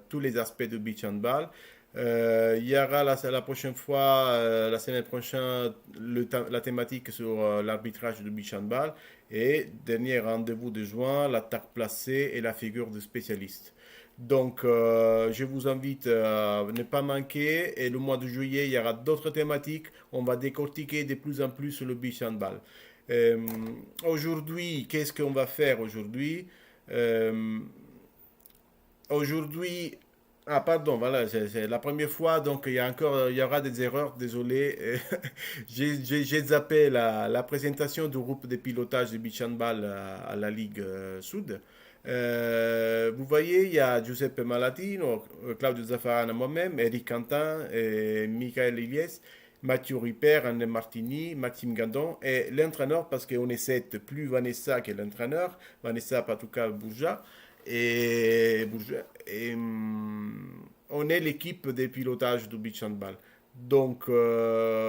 tous les aspects de beach handball. Il y aura la prochaine fois, la semaine prochaine, la thématique sur l'arbitrage de beach handball. Et dernier rendez-vous de juin, l'attaque placée et la figure de spécialiste. Donc, je vous invite à ne pas manquer. Et le mois de juillet, il y aura d'autres thématiques. On va décortiquer de plus en plus le beach handball. Euh, Aujourd'hui, qu'est-ce qu'on va faire aujourd'hui? Euh, Aujourd'hui, ah pardon, voilà, c'est la première fois, donc il y aura des erreurs, désolé. J'ai zappé la présentation du groupe de pilotage de beach handball à la Ligue Sud. Vous voyez, il y a Giuseppe Malatino, Claudio Zaffarana, moi-même, Eric Quentin, Michael Ilyes, Mathieu Ripper, Anne Martini, Maxime Gandon et l'entraîneur, parce qu'on est sept, plus Vanessa que l'entraîneur, Vanessa Patouka-Bourja. On est l'équipe de pilotage du beach handball. Donc,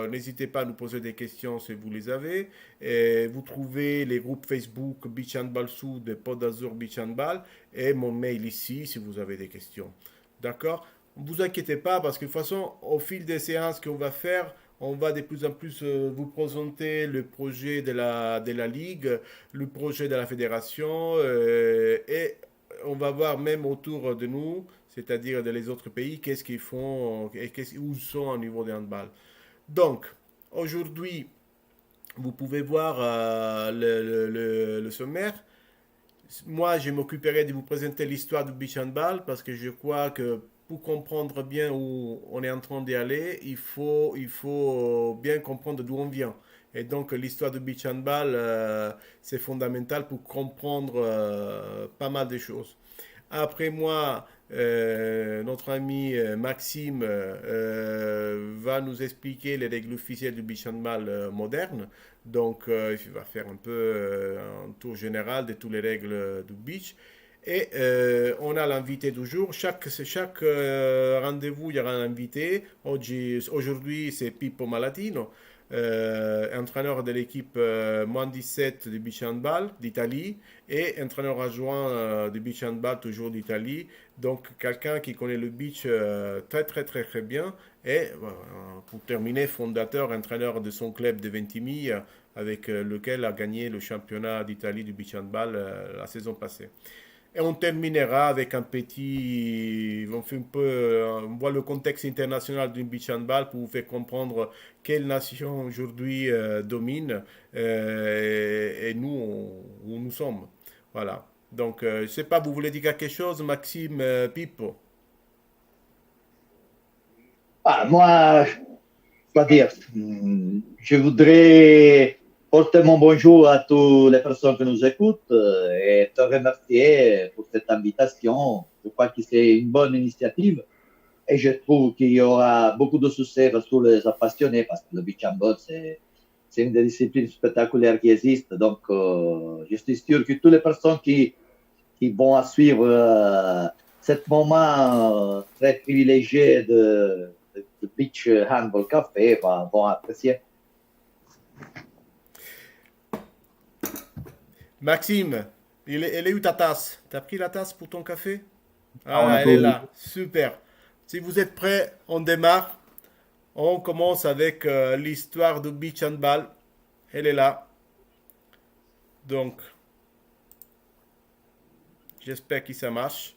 n'hésitez pas à nous poser des questions si vous les avez. Et vous trouvez les groupes Facebook Beach Handball Sud et Pod Azur Beach Handball et mon mail ici si vous avez des questions. D'accord? Ne vous inquiétez pas parce que de toute façon, au fil des séances qu'on va faire, on va de plus en plus vous présenter le projet de la Ligue, le projet de la fédération et on va voir même autour de nous, c'est-à-dire de les autres pays, qu'est-ce qu'ils font et où ils sont au niveau des handball. Donc, aujourd'hui, vous pouvez voir le sommaire. Moi, je m'occuperai de vous présenter l'histoire du beach handball parce que je crois que pour comprendre bien où on est en train d'y aller, il faut bien comprendre d'où on vient. Et donc, l'histoire du beach handball, c'est fondamental pour comprendre pas mal de choses. Après moi, notre ami Maxime va nous expliquer les règles officielles du beach handball moderne. Donc, il va faire un peu un tour général de toutes les règles du beach. Et on a l'invité du jour. Chaque rendez-vous, il y aura un invité. Aujourd'hui, c'est Pippo Malatino, entraîneur de l'équipe moins 17 du beach handball d'Italie et entraîneur adjoint du beach handball toujours d'Italie. Donc, quelqu'un qui connaît le beach très, très, très, très bien. Et pour terminer, fondateur, entraîneur de son club de Ventimiglia, avec lequel a gagné le championnat d'Italie du beach handball la saison passée. Et on terminera avec un petit. On fait un peu. On voit le contexte international du beach handball pour vous faire comprendre quelle nation aujourd'hui domine et nous, où nous sommes. Voilà. Donc, je ne sais pas, vous voulez dire quelque chose, Maxime Pippo? Ah, moi, quoi dire, je voudrais porter mon bonjour à toutes les personnes qui nous écoutent et te remercier pour cette invitation. Je crois que c'est une bonne initiative et je trouve qu'il y aura beaucoup de succès pour les passionnés parce que le beach handball, c'est une des disciplines spectaculaires qui existent. Donc, je suis sûr que toutes les personnes qui vont suivre ce moment très privilégié de Beach Handball Café vont apprécier. Maxime, elle est où ta tasse? T'as pris la tasse pour ton café? Ah, on a Ah, elle est tout. là. Super. Si vous êtes prêts, on démarre. On commence avec l'histoire du beach handball. Elle est là. Donc, j'espère que ça marche.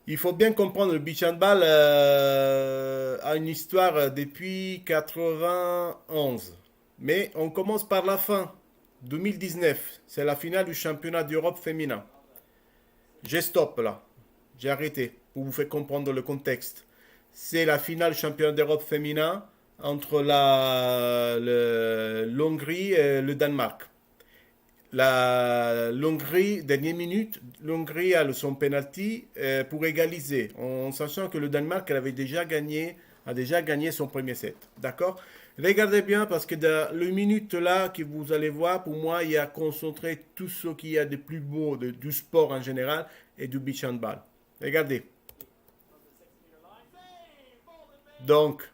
Il faut bien comprendre le beach handball a une histoire depuis 91. Mais on commence par la fin. 2019, c'est la finale du championnat d'Europe féminin. J'ai stop là. J'ai arrêté pour vous faire comprendre le contexte. C'est la finale championnat d'Europe féminin entre l'Hongrie et le Danemark. L'Hongrie, dernière minute, l'Hongrie a son penalty pour égaliser, en sachant que le Danemark a déjà gagné son premier set. D'accord? Regardez bien parce que dans le minute là que vous allez voir, pour moi, il y a concentré tout ce qu'il y a de plus beau du sport en général et du beach handball. Regardez. Donc,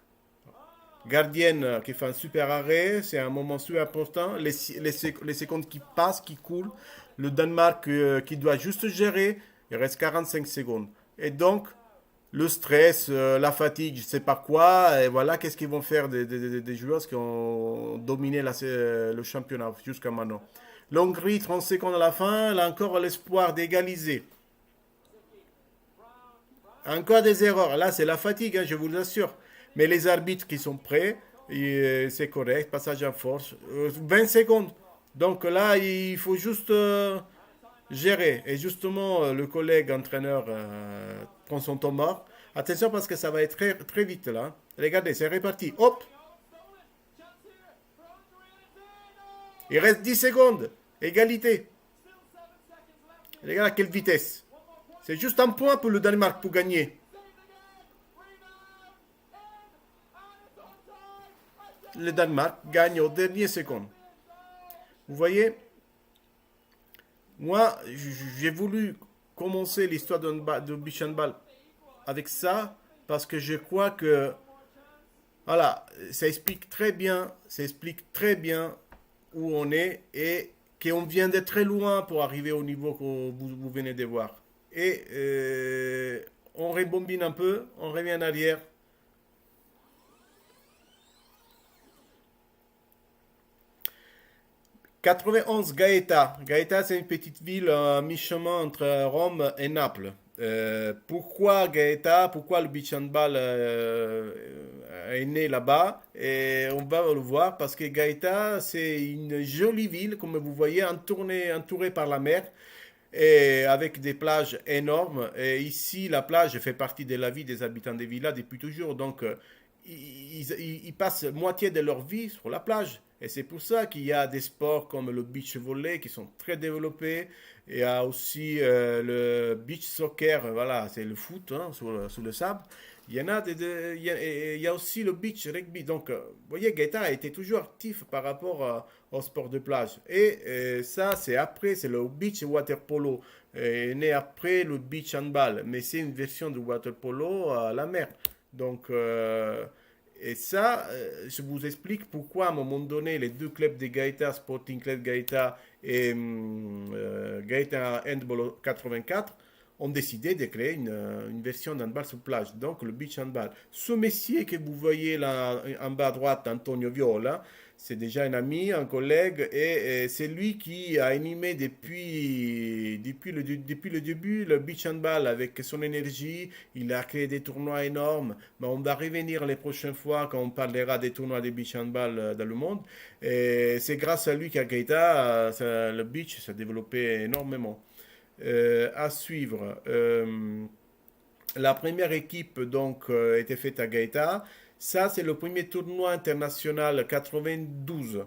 gardienne qui fait un super arrêt, c'est un moment super important. Les secondes qui passent, qui coulent. Le Danemark qui doit juste gérer. Il reste 45 secondes. Et donc, le stress, la fatigue, je ne sais pas quoi, et voilà, qu'est-ce qu'ils vont faire des joueurs qui ont dominé le championnat jusqu'à maintenant. L'Hongrie, 30 secondes à la fin, elle a encore l'espoir d'égaliser. Encore des erreurs. Là, c'est la fatigue, hein, je vous l'assure. Mais les arbitres qui sont prêts, c'est correct, passage en force. 20 secondes. Donc là, il faut juste gérer. Et justement, le collègue entraîneur prend son temps mort. Attention parce que ça va être très, très vite là. Regardez, c'est réparti. Hop, il reste 10 secondes. Égalité. Regarde à quelle vitesse. C'est juste un point pour le Danemark pour gagner. Le Danemark gagne au dernier seconde. Vous voyez, moi, j'ai voulu commencer l'histoire de beach handball avec ça parce que je crois que, voilà, ça explique très bien où on est et qu'on vient de très loin pour arriver au niveau que vous venez de voir. Et on rebondine un peu, on revient en arrière. 91 Gaeta. Gaeta, c'est une petite ville à mi-chemin entre Rome et Naples. Pourquoi Gaeta? Pourquoi le beach handball est né là-bas? Et on va le voir parce que Gaeta, c'est une jolie ville, comme vous voyez, entourée par la mer et avec des plages énormes. Et ici, la plage fait partie de la vie des habitants des villas depuis toujours. Donc, ils passent moitié de leur vie sur la plage. Et c'est pour ça qu'il y a des sports comme le beach volley qui sont très développés. Il y a aussi le beach soccer, voilà, c'est le foot hein, sur le sable. Il y en a il y a aussi le beach rugby. Donc, vous voyez, Gaëta a été toujours actif par rapport au sport de plage. Et ça, c'est après, c'est le beach water polo, né après le beach handball. Mais c'est une version du water polo à la mer. Donc, et ça, je vous explique pourquoi à un moment donné, les deux clubs de Gaëta, Sporting Club Gaëta et Gaëta Handball 84, ont décidé de créer une version d'handball sur plage, donc le beach handball. Ce monsieur que vous voyez là en bas à droite, Antonio Viola, c'est déjà un ami, un collègue, et c'est lui qui a animé depuis le début le beach handball avec son énergie. Il a créé des tournois énormes, mais on va revenir les prochaines fois quand on parlera des tournois de beach handball dans le monde. Et c'est grâce à lui qu'à Gaëta, le beach s'est développé énormément. À suivre. La première équipe donc était faite à Gaëta. Ça, c'est le premier tournoi international 92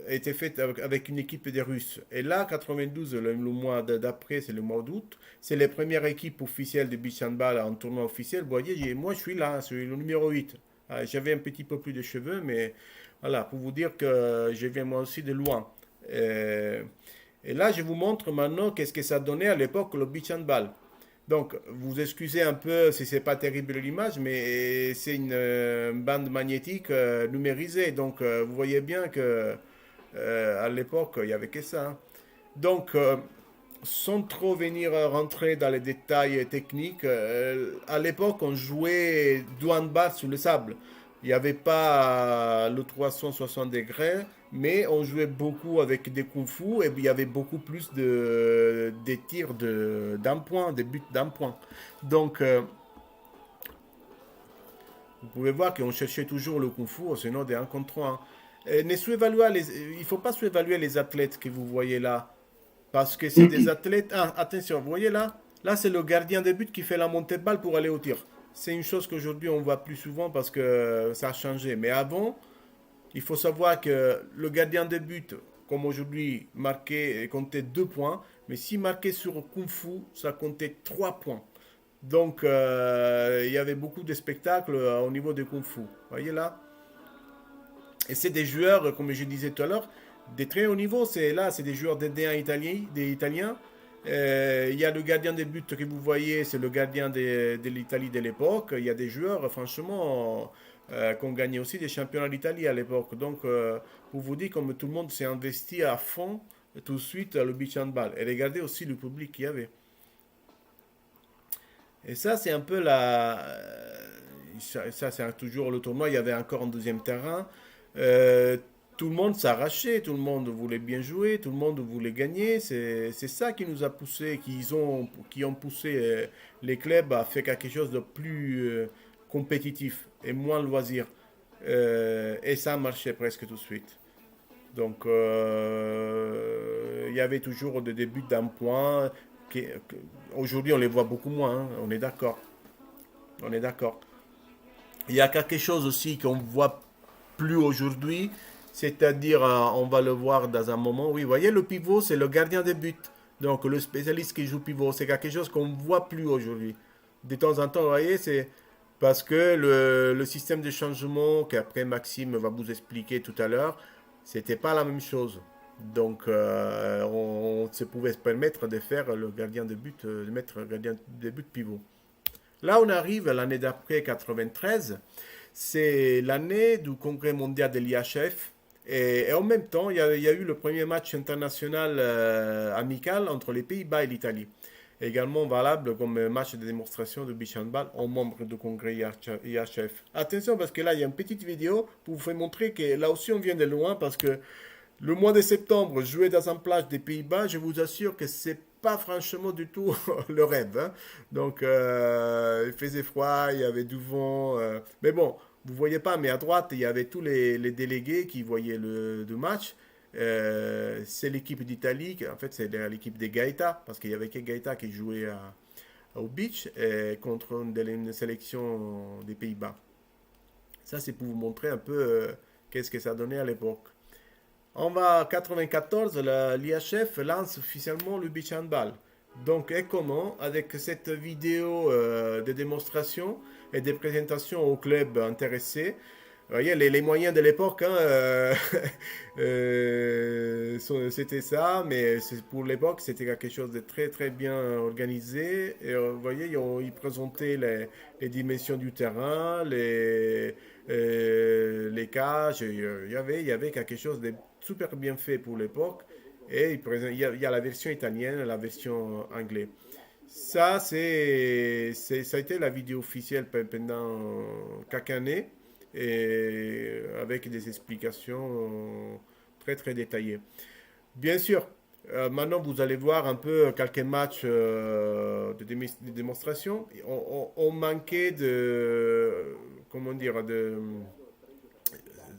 était fait avec une équipe des Russes. Et là, 92, le mois d'après, c'est le mois d'août. C'est les premières équipes officielles de beach handball en tournoi officiel. Vous voyez, moi, je suis là, je suis le numéro 8. J'avais un petit peu plus de cheveux, mais voilà, pour vous dire que je viens moi aussi de loin. Et là, je vous montre maintenant qu'est-ce que ça donnait à l'époque le beach handball. Donc, vous excusez un peu si c'est pas terrible l'image, mais c'est une bande magnétique numérisée. Donc, vous voyez bien que à l'époque, il y avait que ça. Hein. Donc, sans trop venir rentrer dans les détails techniques, à l'époque, on jouait du handball sur le sable. Il n'y avait pas le 360 degrés, mais on jouait beaucoup avec des kung-fu et il y avait beaucoup plus des tirs d'un point, des buts d'un point. Donc, vous pouvez voir qu'on cherchait toujours le kung-fu, sinon des 1 contre 1. Il ne faut pas sous-évaluer les athlètes que vous voyez là, parce que c'est des athlètes. Ah, attention, vous voyez là? Là, c'est le gardien de but qui fait la montée de balle pour aller au tir. C'est une chose qu'aujourd'hui on voit plus souvent parce que ça a changé. Mais avant, il faut savoir que le gardien de but, comme aujourd'hui, marquait, comptait 2 points. Mais si marqué sur Kung Fu, ça comptait 3 points. Donc, il y avait beaucoup de spectacles au niveau de Kung Fu. Vous voyez là? Et c'est des joueurs, comme je disais tout à l'heure, des très hauts niveaux. C'est des joueurs D1 italiens, des Italiens. Il y a le gardien de but que vous voyez, c'est le gardien de l'Italie de l'époque. Il y a des joueurs, franchement, qui ont gagné aussi des championnats d'Italie à l'époque. Donc, pour vous dire, comme tout le monde s'est investi à fond tout de suite le beach handball. Et regardez aussi le public qu'il y avait. Et ça, c'est un peu ça, c'est toujours le tournoi. Il y avait encore un deuxième terrain. Euh, Tout le monde s'arrachait, tout le monde voulait bien jouer, tout le monde voulait gagner. C'est ça qui nous a poussé, qui ont poussé les clubs à faire quelque chose de plus compétitif et moins loisir. Et ça marchait presque tout de suite. Donc, il y avait toujours des débuts d'un point. Aujourd'hui, on les voit beaucoup moins, hein, on est d'accord. On est d'accord. Il y a quelque chose aussi qu'on voit plus aujourd'hui, c'est-à-dire, on va le voir dans un moment. Oui, vous voyez, le pivot, c'est le gardien de but. Donc, le spécialiste qui joue pivot, c'est quelque chose qu'on ne voit plus aujourd'hui. De temps en temps, vous voyez, c'est parce que le système de changement qu'après Maxime va vous expliquer tout à l'heure, c'était pas la même chose. Donc, on se pouvait se permettre de faire le gardien de but, de mettre le gardien de but pivot. Là, on arrive à l'année d'après 93. C'est l'année du congrès mondial de l'IHF. Et en même temps, il y a eu le premier match international amical entre les Pays-Bas et l'Italie. Également valable comme match de démonstration de beach handball en membre du congrès IHF. Attention parce que là, il y a une petite vidéo pour vous faire montrer que là aussi on vient de loin parce que le mois de septembre, jouer dans un plage des Pays-Bas, je vous assure que c'est pas franchement du tout le rêve, hein. Donc, il faisait froid, il y avait du vent. Mais bon, vous voyez pas, mais à droite, il y avait tous les délégués qui voyaient le match. C'est l'équipe d'Italie, en fait, c'est l'équipe des Gaeta, parce qu'il y avait que Gaeta qui jouait au beach contre une sélection des Pays-Bas. Ça, c'est pour vous montrer un peu qu'est-ce que ça donnait à l'époque. On va à 94, l'IHF lance officiellement le beach handball. Donc, et comment? Avec cette vidéo de démonstration et de présentation aux clubs intéressés. Vous voyez, les moyens de l'époque, hein, c'était ça, mais pour l'époque, c'était quelque chose de très très bien organisé. Et vous voyez, ils présentaient dimensions du terrain, les cages. Il y avait quelque chose de super bien fait pour l'époque. Et il y a la version italienne et la version anglaise. Ça, ça a été la vidéo officielle pendant quelques années et avec des explications très très détaillées. Bien sûr, maintenant vous allez voir un peu quelques matchs de démonstration. On manquait comment dire, de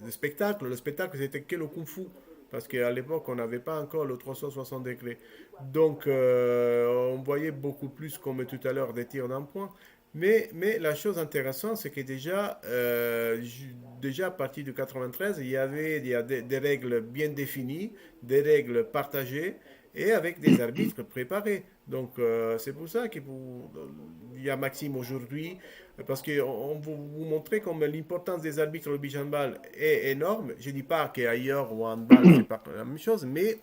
spectacle. Le spectacle, c'était que le kung fu. Parce qu'à l'époque, on n'avait pas encore le 360 degrés. Donc, on voyait beaucoup plus, comme tout à l'heure, des tirs d'un point. Mais la chose intéressante, c'est que déjà à partir de 93, il y a des règles bien définies, des règles partagées et avec des arbitres préparés. Donc, c'est pour ça qu'il y a Maxime aujourd'hui, parce qu'on vous montrer comme l'importance des arbitres au beach handball est énorme. Je ne dis pas qu'ailleurs au handball, c'est pas la même chose, mais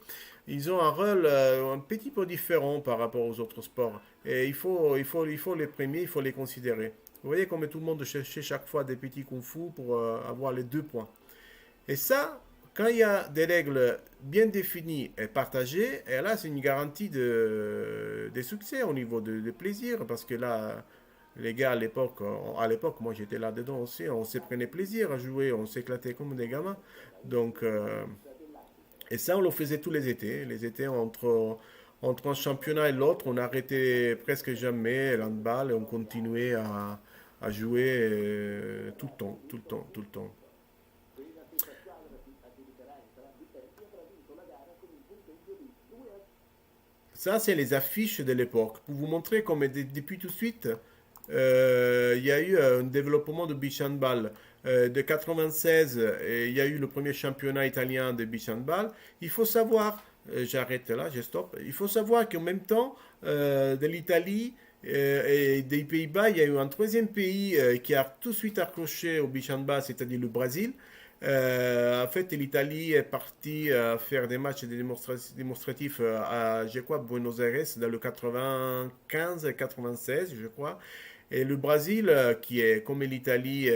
ils ont un rôle un petit peu différent par rapport aux autres sports. Et il faut les premiers, il faut les considérer. Vous voyez comme tout le monde cherchait chaque fois des petits kung-fu pour avoir les 2 points. Et ça, quand il y a des règles bien définies et partagées, et là, c'est une garantie de succès au niveau de plaisir, parce que là, les gars, à l'époque, moi j'étais là-dedans aussi, on se prenait plaisir à jouer, on s'éclatait comme des gamins. Donc, et ça, on le faisait tous les étés. Les étés, entre un championnat et l'autre, on n'arrêtait presque jamais l'handball et on continuait à jouer tout le temps, tout le temps, tout le temps. Ça, c'est les affiches de l'époque. Pour vous montrer comme depuis tout de suite, il y a eu un développement de beach handball. De 96, il y a eu le premier championnat italien de beach handball. Il faut savoir, j'arrête là, je stoppe. Il faut savoir qu'en même temps, de l'Italie et des Pays-Bas, il y a eu un troisième pays qui a tout de suite accroché au beach handball, c'est-à-dire le Brésil. En fait, l'Italie est partie faire des matchs démonstratifs à, je crois, Buenos Aires dans le 95 et 96, je crois. Et le Brésil, qui est, comme l'Italie,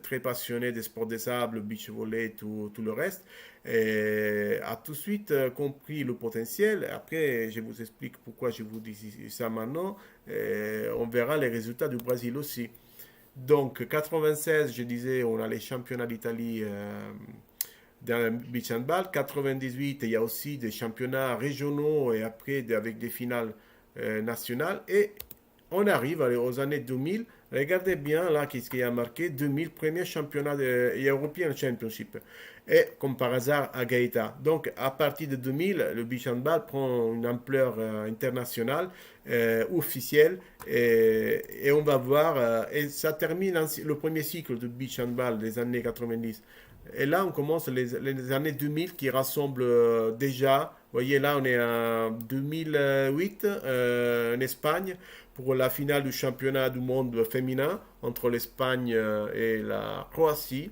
très passionné des sports de sable, beach volley, tout le reste, a tout de suite compris le potentiel. Après, je vous explique pourquoi je vous dis ça maintenant. On verra les résultats du Brésil aussi. Donc, 96, je disais, on a les championnats d'Italie dans le beach handball. 98, il y a aussi des championnats régionaux et après avec des finales nationales. Et on arrive aux années 2000. Regardez bien là qu'est-ce qui a marqué 2000, premier championnat de European Championship. Et comme par hasard à Gaeta. Donc à partir de 2000, le beach handball prend une ampleur internationale, officielle. Et on va voir. Et ça termine le premier cycle du beach handball des années 90. Et là, on commence les années 2000 qui rassemblent déjà. Vous voyez, là, on est en 2008 en Espagne pour la finale du championnat du monde féminin entre l'Espagne et la Croatie.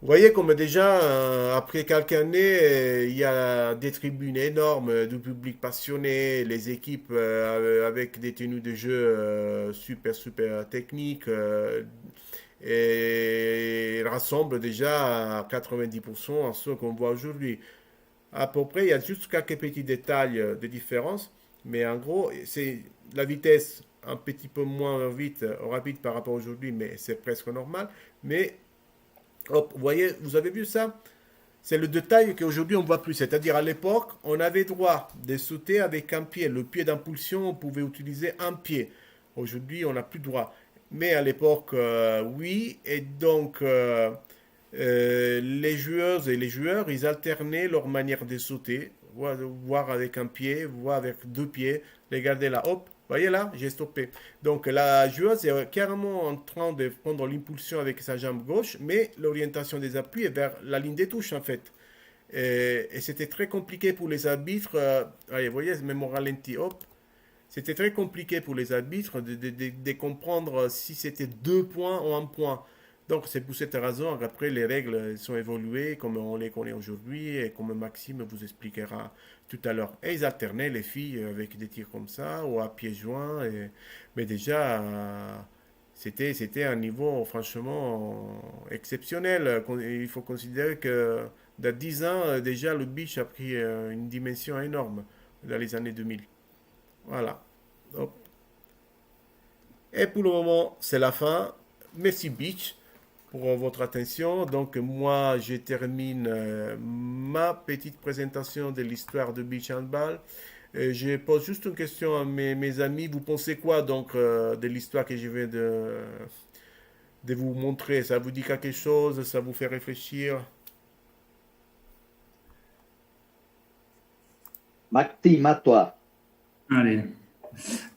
Vous voyez comme déjà, après quelques années, il y a des tribunes énormes, du public passionné, les équipes avec des tenues de jeu super techniques, et rassemblent déjà à 90% à ce qu'on voit aujourd'hui. À peu près, il y a juste quelques petits détails de différence, mais en gros, c'est la vitesse un petit peu moins vite, rapide par rapport à aujourd'hui, mais c'est presque normal. Mais hop, vous voyez, vous avez vu ça? C'est le détail qu'aujourd'hui on ne voit plus. C'est-à-dire à l'époque, on avait droit de sauter avec un pied. Le pied d'impulsion, on pouvait utiliser un pied. Aujourd'hui, on n'a plus droit. Mais à l'époque, oui. Et donc, les joueuses et les joueurs, ils alternaient leur manière de sauter, voire avec un pied, voire avec deux pieds. Regardez là, hop, voyez là, j'ai stoppé. Donc la joueuse est carrément en train de prendre l'impulsion avec sa jambe gauche, mais l'orientation des appuis est vers la ligne des touches en fait. Et c'était très compliqué pour les arbitres. Allez, vous voyez, même au ralenti, hop. C'était très compliqué pour les arbitres de comprendre si c'était 2 points ou 1 point. Donc c'est pour cette raison qu'après les règles sont évoluées comme on les connaît aujourd'hui et comme Maxime vous expliquera tout à l'heure. Et ils alternaient les filles avec des tirs comme ça ou à pieds joints. Mais déjà, c'était un niveau franchement exceptionnel. Il faut considérer que dans 10 ans, déjà le beach a pris une dimension énorme dans les années 2000. Voilà. Hop. Et pour le moment, c'est la fin. Merci Beach pour votre attention. Donc moi, je termine ma petite présentation de l'histoire de Beach Handball. Je pose juste une question à mes amis. Vous pensez quoi donc de l'histoire que je viens de vous montrer? Ça vous dit quelque chose? Ça vous fait réfléchir? Maxime, à toi. Allez.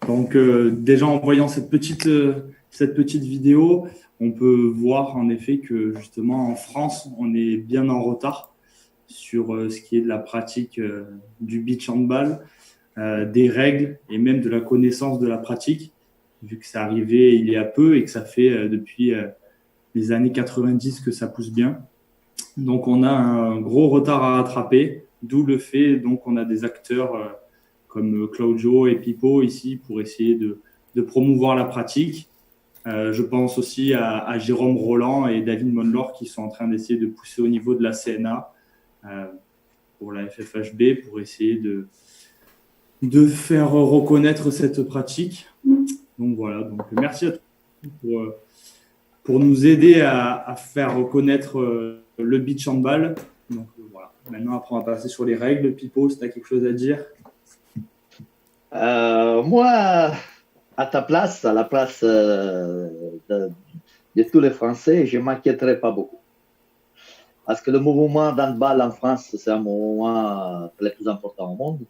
Donc, déjà en voyant cette petite vidéo, on peut voir en effet que justement en France, on est bien en retard sur ce qui est de la pratique du beach handball, des règles et même de la connaissance de la pratique, vu que c'est arrivé il y a peu et que ça fait depuis les années 90 que ça pousse bien. Donc, on a un gros retard à rattraper, d'où le fait donc on a des acteurs comme Claudio et Pipo ici pour essayer de promouvoir la pratique. Je pense aussi à Jérôme Roland et David Monlor qui sont en train d'essayer de pousser au niveau de la CNA pour la FFHB pour essayer de faire reconnaître cette pratique. Donc voilà, donc merci à tous pour nous aider à faire reconnaître le beach handball. Donc voilà, maintenant après on va passer sur les règles. Pipo, si tu as quelque chose à dire. Moi, à ta place, à la place de tous les Français, je ne m'inquiéterais pas beaucoup. Parce que le mouvement d'handball en France, c'est un mouvement le plus important au monde.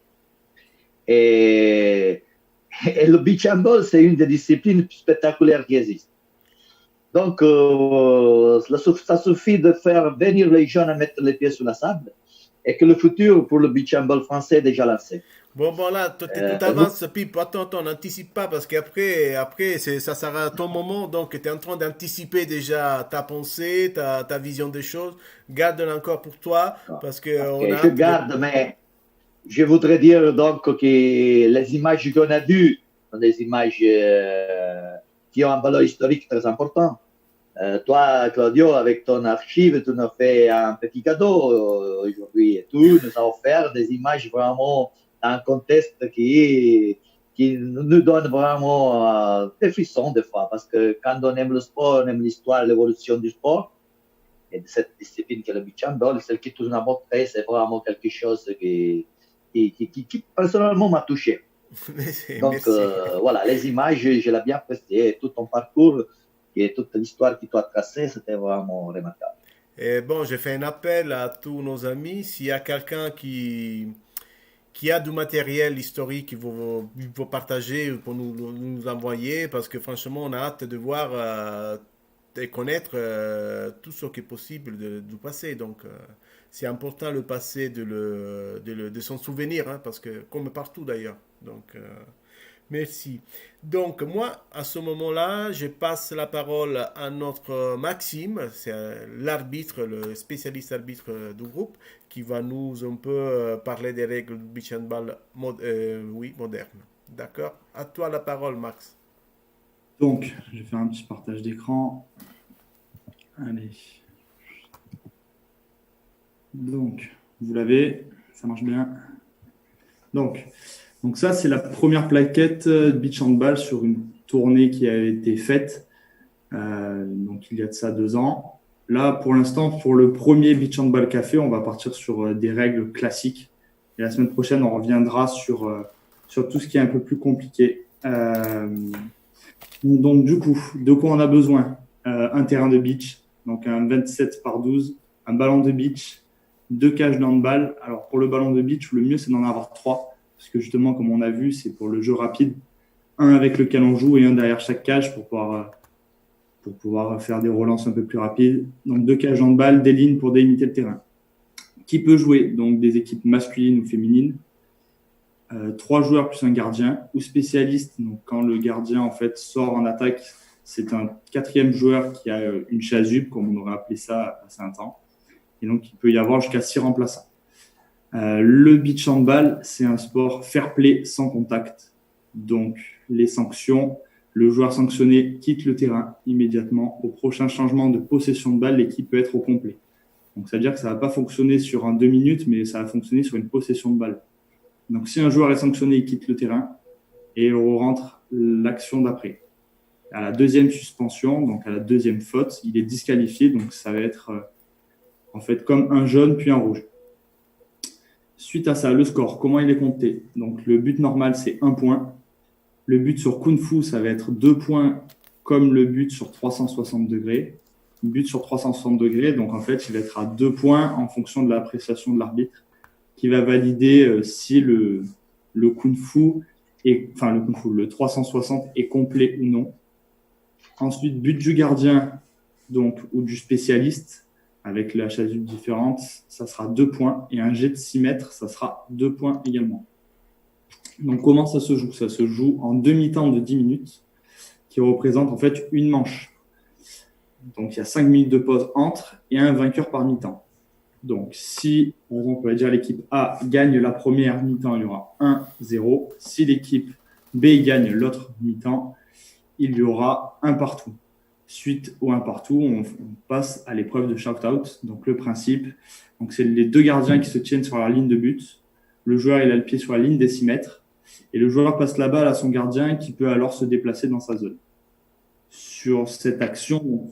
Et le beach handball, c'est une des disciplines plus spectaculaires qui existent. Donc, ça suffit de faire venir les jeunes à mettre les pieds sur la sable et que le futur pour le beach handball français est déjà lancé. Bon, là, tout Vous- avance, Pipe. Attends, n'anticipe pas parce qu'après, ça sera ton moment. Donc, tu es en train d'anticiper déjà ta pensée, ta vision des choses. Garde-la encore pour toi parce Ok, qu'on a je hâte de. garde, mais je voudrais dire donc que les images qu'on a vues sont des images qui ont un valeur historique très important. Toi, Claudio, avec ton archive, tu nous fais un petit cadeau aujourd'hui et tout. Nous avons offert des images vraiment dans un contexte qui nous donne vraiment des frissons des fois. Parce que quand on aime le sport, on aime l'histoire, l'évolution du sport et de cette discipline qu'est le beach handball, celle que tu nous as montré, c'est vraiment quelque chose qui personnellement m'a touché. Donc Merci. voilà, les images, je l'ai bien apprécié. Tout ton parcours et toute l'histoire que tu as tracée, c'était vraiment remarquable. Et bon, j'ai fait un appel à tous nos amis. S'il y a quelqu'un qui a du matériel historique qu'il faut partager pour nous envoyer, parce que franchement, on a hâte de voir et connaître tout ce qui est possible du passé. Donc, c'est important le passé de s'en souvenir, hein, parce que comme partout d'ailleurs. Donc, merci. Donc, moi, à ce moment-là, je passe la parole à notre Maxime, c'est l'arbitre, le spécialiste arbitre du groupe, qui va nous un peu parler des règles du beach handball oui, moderne. D'accord? À toi la parole, Max. Donc, je vais faire un petit partage d'écran. Allez. Donc, vous l'avez, ça marche bien. Donc ça, c'est la première plaquette de beach handball sur une tournée qui a été faite donc il y a de ça 2 ans. Là, pour l'instant, pour le premier beach handball café, on va partir sur des règles classiques. Et la semaine prochaine, on reviendra sur tout ce qui est un peu plus compliqué. Donc, du coup, de quoi on a besoin? Un terrain de beach, donc un 27 par 12, un ballon de beach, 2 cages de handball. Alors, pour le ballon de beach, le mieux, c'est d'en avoir 3, parce que justement, comme on a vu, c'est pour le jeu rapide. Un avec lequel on joue et un derrière chaque cage pour pouvoir faire des relances un peu plus rapides. Donc, 2 cages de handball, des lignes pour délimiter le terrain. Qui peut jouer? Donc, des équipes masculines ou féminines. 3 joueurs plus un gardien ou spécialiste. Donc, quand le gardien en fait sort en attaque, c'est un 4e joueur qui a une chasuble, comme on aurait appelé ça à un temps. Et donc, il peut y avoir jusqu'à 6 remplaçants. Le beach handball, c'est un sport fair play sans contact. Donc, les sanctions, le joueur sanctionné quitte le terrain immédiatement. Au prochain changement de possession de balle, l'équipe peut être au complet. Donc, ça veut dire que ça ne va pas fonctionner sur un 2 minutes, mais ça va fonctionner sur une possession de balle. Donc, si un joueur est sanctionné, il quitte le terrain et il rentre l'action d'après. À la 2e suspension, donc à la 2e faute, il est disqualifié. Donc, ça va être en fait comme un jaune puis un rouge. Suite à ça, le score, comment il est compté? Donc, le but normal, c'est 1 point. Le but sur Kung Fu, ça va être 2 points comme le but sur 360 degrés. Le but sur 360 degrés, donc en fait, il va être à 2 points en fonction de l'appréciation de l'arbitre qui va valider si le Kung Fu le 360 est complet ou non. Ensuite, but du gardien donc, ou du spécialiste avec la chasuble différente, ça sera 2 points. Et un jet de 6 mètres, ça sera 2 points également. Donc, comment ça se joue? Ça se joue en demi-temps de 10 minutes qui représente en fait une manche. Donc, il y a 5 minutes de pause entre et un vainqueur par mi-temps. Donc, si, par exemple, on va dire l'équipe A gagne la première mi-temps, il y aura 1-0. Si l'équipe B gagne l'autre mi-temps, il y aura 1 partout. Suite au 1 partout, on passe à l'épreuve de shout-out. Donc, le principe, c'est les 2 gardiens qui se tiennent sur la ligne de but. Le joueur, il a le pied sur la ligne des 6 mètres. Et le joueur passe la balle à son gardien qui peut alors se déplacer dans sa zone. Sur cette action,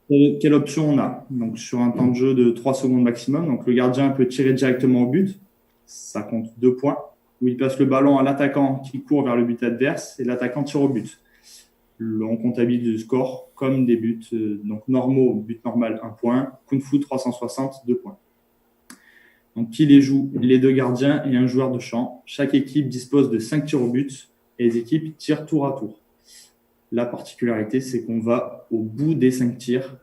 quelle option on a? Donc, sur un temps de jeu de 3 secondes maximum, donc le gardien peut tirer directement au but. Ça compte 2 points. Où il passe le ballon à l'attaquant qui court vers le but adverse et l'attaquant tire au but. On comptabilise le score comme des buts donc normaux, but normal 1 point, Kung Fu 360, 2 points. Donc, qui les joue? Les 2 gardiens et un joueur de champ. Chaque équipe dispose de 5 tirs au but et les équipes tirent tour à tour. La particularité, c'est qu'on va au bout des 5 tirs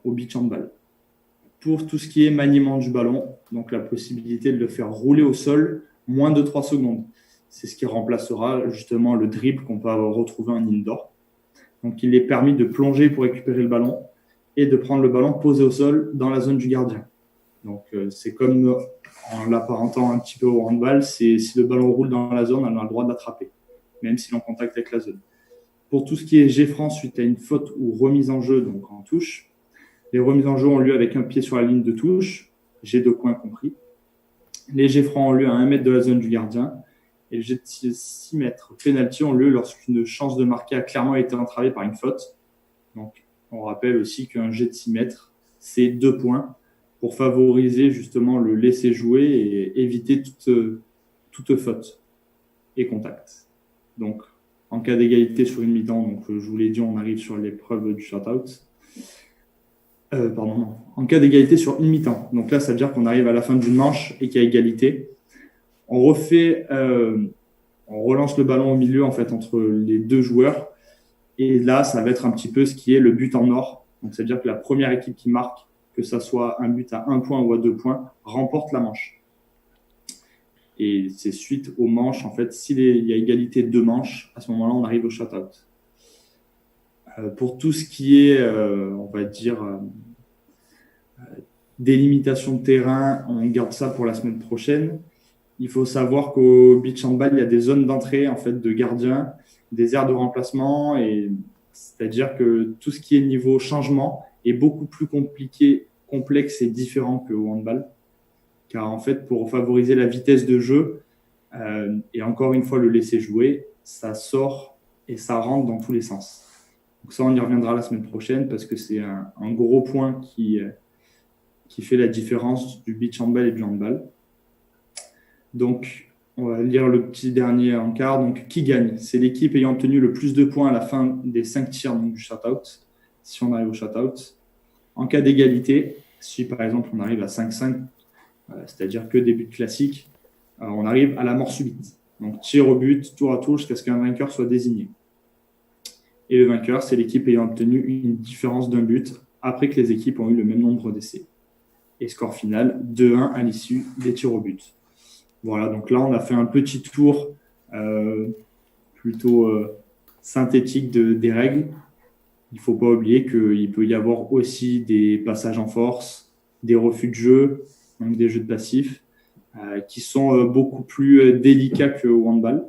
au beach handball. Pour tout ce qui est maniement du ballon, donc la possibilité de le faire rouler au sol moins de 3 secondes. C'est ce qui remplacera justement le dribble qu'on peut retrouver en indoor. Donc, il est permis de plonger pour récupérer le ballon et de prendre le ballon posé au sol dans la zone du gardien. Donc, c'est comme en l'apparentant un petit peu au handball, si le ballon roule dans la zone, on a le droit de l'attraper, même s'il est en contact avec la zone. Pour tout ce qui est jet franc suite à une faute ou remise en jeu, donc en touche, les remises en jeu ont lieu avec un pied sur la ligne de touche, jet de coin compris. Les jets francs ont lieu à 1 mètre de la zone du gardien. Et les jets de 6 mètres pénalty ont lieu lorsqu'une chance de marquer a clairement été entravée par une faute. Donc, on rappelle aussi qu'un jet de 6 mètres, c'est 2 points pour favoriser justement le laisser jouer et éviter toute faute et contact. Donc, en cas d'égalité sur une mi-temps, donc je vous l'ai dit, on arrive sur l'épreuve du shutout. En cas d'égalité sur une mi-temps. Donc là, ça veut dire qu'on arrive à la fin d'une manche et qu'il y a égalité. On relance le ballon au milieu en fait entre les deux joueurs. Et là, ça va être un petit peu ce qui est le but en or. Donc, ça veut dire que la première équipe qui marque, que ça soit un but à 1 point ou à 2 points, remporte la manche. Et c'est suite aux manches, en fait, s'il y a égalité de 2 manches, à ce moment-là, on arrive au shutout. Pour tout ce qui est, on va dire, délimitation de terrain, on garde ça pour la semaine prochaine. Il faut savoir qu'au beach handball, il y a des zones d'entrée en fait, de gardiens, des aires de remplacement, et c'est-à-dire que tout ce qui est niveau changement est beaucoup plus compliqué, complexe et différent qu'au handball. Car en fait, pour favoriser la vitesse de jeu, et encore une fois le laisser jouer, ça sort et ça rentre dans tous les sens. Donc ça, on y reviendra la semaine prochaine parce que c'est un gros point qui fait la différence du beach handball et du handball. Donc, on va lire le petit dernier encart. Donc, qui gagne? C'est l'équipe ayant obtenu le plus de points à la fin des 5 tirs donc, du shutout, si on arrive au shutout. En cas d'égalité, si par exemple on arrive à 5-5, c'est-à-dire que des buts classiques, on arrive à la mort subite. Donc, tir au but, tour à tour, jusqu'à ce qu'un vainqueur soit désigné. Et le vainqueur, c'est l'équipe ayant obtenu une différence d'un but après que les équipes ont eu le même nombre d'essais. Et score final, 2-1 à l'issue des tirs au but. Voilà, donc là, on a fait un petit tour plutôt synthétique des règles. Il ne faut pas oublier qu'il peut y avoir aussi des passages en force, des refus de jeu, donc des jeux de passifs, qui sont beaucoup plus délicats qu'au handball.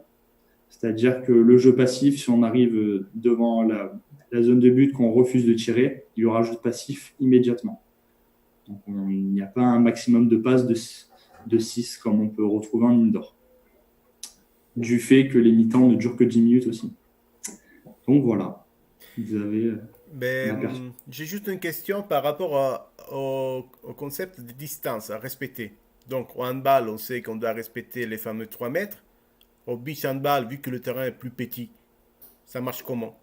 C'est-à-dire que le jeu passif, si on arrive devant la zone de but, qu'on refuse de tirer, il y aura un jeu passif immédiatement. Donc, il n'y a pas un maximum de passes de 6 comme on peut retrouver en indoor. Du fait que les mi-temps ne durent que 10 minutes aussi. Donc voilà, vous avez j'ai juste une question par rapport au concept de distance à respecter. Donc au handball, on sait qu'on doit respecter les fameux 3 mètres. Au beach handball, vu que le terrain est plus petit, ça marche comment?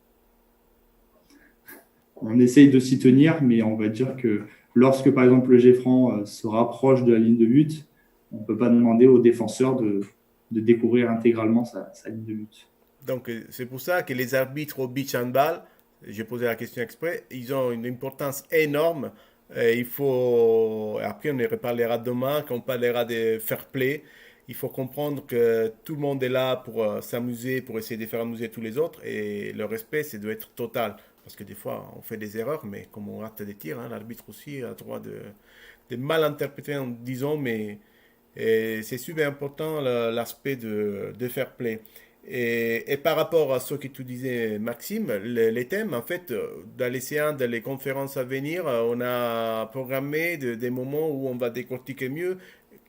On essaye de s'y tenir, mais on va dire que lorsque par exemple le jet franc se rapproche de la ligne de but, on ne peut pas demander au défenseur de découvrir intégralement sa ligne de but. Donc, c'est pour ça que les arbitres au beach handball, j'ai posé la question exprès, ils ont une importance énorme. Après on y reparlera demain, quand on parlera de fair play. Il faut comprendre que tout le monde est là pour s'amuser, pour essayer de faire amuser tous les autres. Et le respect, c'est doit être total. Parce que des fois, on fait des erreurs, mais comme on rate des tirs, l'arbitre aussi a le droit de mal interpréter, disons, mais c'est super important l'aspect de fair play. Et par rapport à ce que tu disais, Maxime, les thèmes, en fait, dans les séances, dans les conférences à venir, on a programmé des moments où on va décortiquer mieux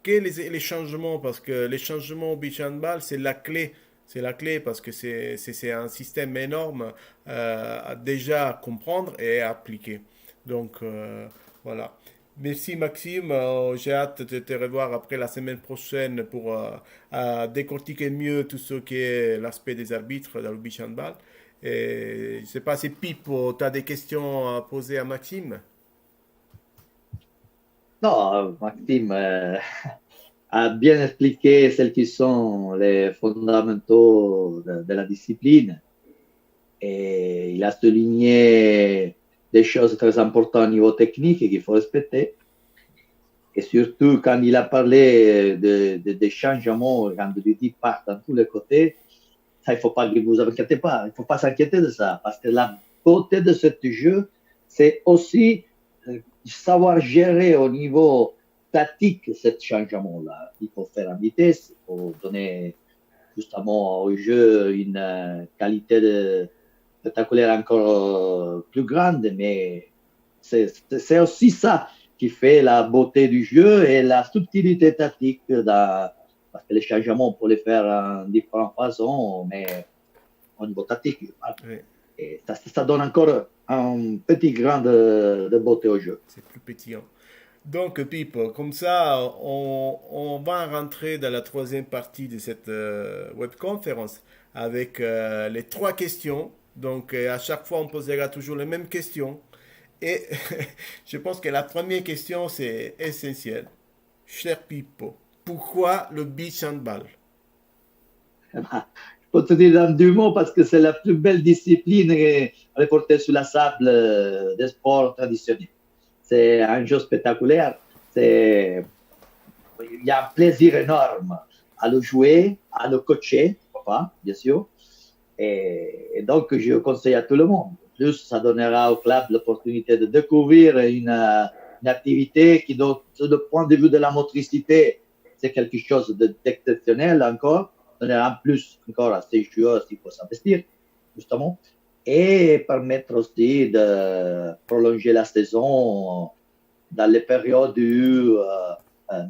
les changements, parce que les changements au beach handball, c'est la clé. C'est la clé parce que c'est un système énorme à déjà comprendre et à appliquer. Donc, voilà. Merci Maxime, j'ai hâte de te revoir après la semaine prochaine pour décortiquer mieux tout ce qui est l'aspect des arbitres dans le beach handball. Et je ne sais pas si Pipo, tu as des questions à poser à Maxime? Non, Maxime a bien expliqué celles qui sont les fondamentaux de la discipline et il a souligné des choses très importantes au niveau technique qu'il faut respecter. Et surtout, quand il a parlé des changements, quand il dit part dans tous les côtés, ça, il ne faut pas que vous inquiétez pas. Il ne faut pas s'inquiéter de ça. Parce que la beauté de ce jeu, c'est aussi savoir gérer au niveau tactique ce changement-là. Il faut faire en vitesse, il faut donner justement au jeu une qualité spectaculaire encore plus grande, mais c'est aussi ça qui fait la beauté du jeu et la subtilité tactique parce que les changements, on peut les faire en différentes façons, mais au niveau tactique, Oui. et ça donne encore un petit grain de beauté au jeu. C'est plus pétillant. Donc, Pipe, comme ça, on va rentrer dans la troisième partie de cette webconférence avec les 3 questions. Donc, à chaque fois, on posera toujours les mêmes questions. Et je pense que la première question, c'est essentiel. Cher Pippo, pourquoi le beach handball? Je peux te dire dans 2 mots parce que c'est la plus belle discipline reportée sur la sable des sports traditionnels. C'est un jeu spectaculaire. Il y a un plaisir énorme à le jouer, à le coacher, papa, bien sûr. Et donc, je conseille à tout le monde. En plus, ça donnera au club l'opportunité de découvrir une activité qui, du point de vue de la motricité, c'est quelque chose d'exceptionnel encore. Donnera en plus encore à ces joueurs s'il faut s'investir, justement. Et permettre aussi de prolonger la saison dans les périodes où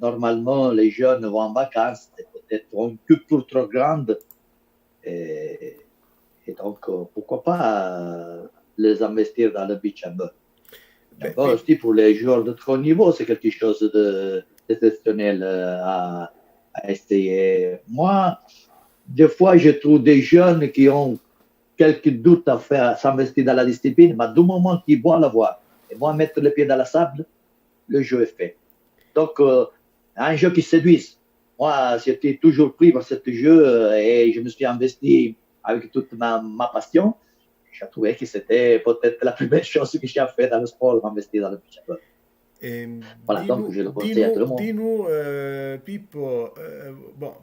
normalement les jeunes vont en vacances, peut-être une culture trop grande. Et, et donc, pourquoi pas les investir dans le beach handball. Aussi pour les joueurs de très haut niveau, c'est quelque chose d'exceptionnel à essayer. Moi, des fois, je trouve des jeunes qui ont quelques doutes à faire, s'investir dans la discipline, mais du moment qu'ils vont la voir et vont mettre le pied dans la sable, le jeu est fait. Donc, un jeu qui séduise. Moi, j'étais toujours pris par ce jeu et je me suis investi avec toute ma passion. J'ai trouvé que c'était peut-être la plus belle chose que j'ai fait dans le sport, m'investir dans le beach handball. Voilà, donc je le conseille à tout le monde. Dis-nous, Pippo, bon,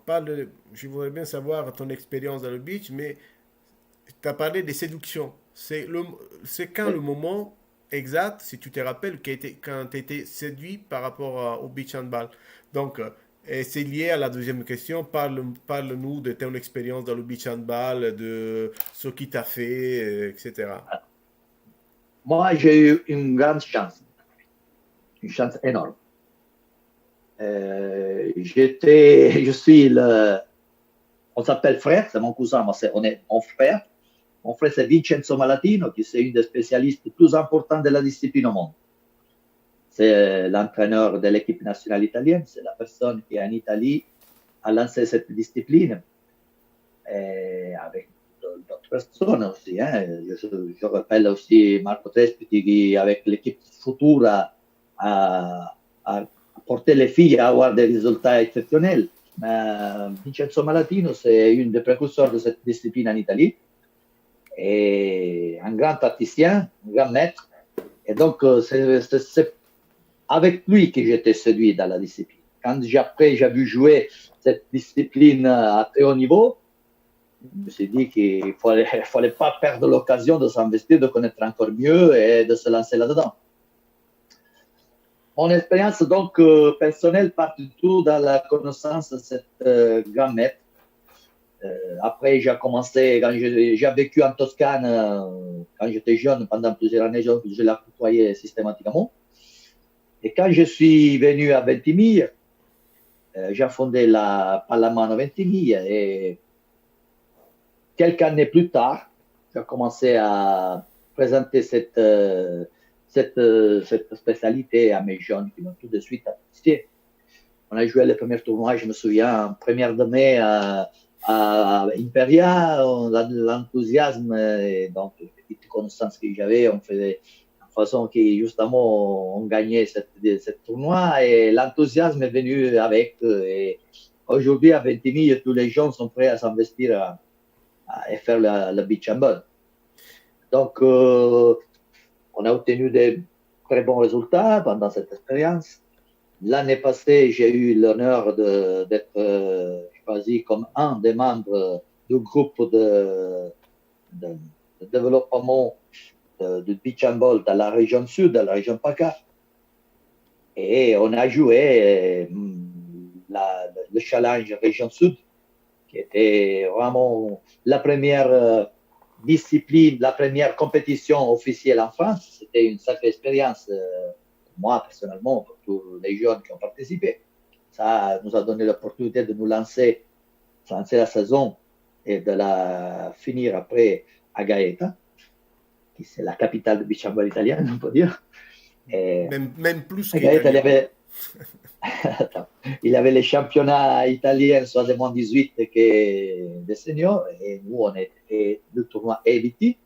je voudrais bien savoir ton expérience dans le beach, mais tu as parlé des séductions. C'est quand Oui. le moment exact, si tu te rappelles, quand tu étais séduit par rapport au beach handball. Donc, et c'est lié à la deuxième question. Parle-nous de ton expérience dans le beach handball, de ce qui t'a fait, etc. Moi, j'ai eu une grande chance, une chance énorme. Je suis on s'appelle frère, c'est mon cousin, mais on est mon frère. Mon frère, c'est Vincenzo Malatino, qui est une des spécialistes les plus importants de la discipline au monde. C'est l'entraîneur de l'équipe nationale italienne, c'est la personne qui, en Italie, a lancé cette discipline, et avec d'autres personnes aussi. Hein. Je rappelle aussi Marco Trespiti, qui, avec l'équipe Futura, a porté les filles à avoir des résultats exceptionnels. Vincenzo Malatino, c'est une des précurseurs de cette discipline en Italie. Et un grand tacticien, un grand maître. Et donc, c'est avec lui que j'étais séduit dans la discipline. Quand après j'ai vu jouer cette discipline à très haut niveau, je me suis dit qu'il ne fallait pas perdre l'occasion de s'investir, de connaître encore mieux et de se lancer là-dedans. Mon expérience donc personnelle part du tout dans la connaissance de cette grand maître. Après, j'ai commencé, quand j'ai vécu en Toscane, quand j'étais jeune, pendant plusieurs années, je l'ai côtoyé systématiquement. Et quand je suis venu à Ventimiglia, j'ai fondé la Pallamano Ventimiglia et quelques années plus tard, j'ai commencé à présenter cette spécialité à mes jeunes qui m'ont tout de suite apprécié. On a joué les premiers tournois, je me souviens, en 1er de mai à Imperia, l'enthousiasme et donc les petites connaissances que j'avais, on faisait de façon que justement on gagnait cette tournoi et l'enthousiasme est venu avec. Et aujourd'hui à Ventimiglia, tous les gens sont prêts à s'investir et faire le beach handball. Donc on a obtenu des très bons résultats pendant cette expérience. l'année passée, j'ai eu l'honneur d'être choisi comme un des membres du groupe de développement de beach and ball dans la région sud, dans la région PACA. Et on a joué le challenge région sud, qui était vraiment la première discipline, la première compétition officielle en France. C'était une sacrée expérience, pour moi personnellement, pour tous les jeunes qui ont participé. Ça nous a donné l'opportunité de nous lancer la saison et de la finir après à Gaeta, qui c'est la capitale du beach handball italien, on peut dire. Et même plus Gaeta, il avait les championnats italiens, soit des moins 18 que des seniors, et nous, on était le tournoi ABT.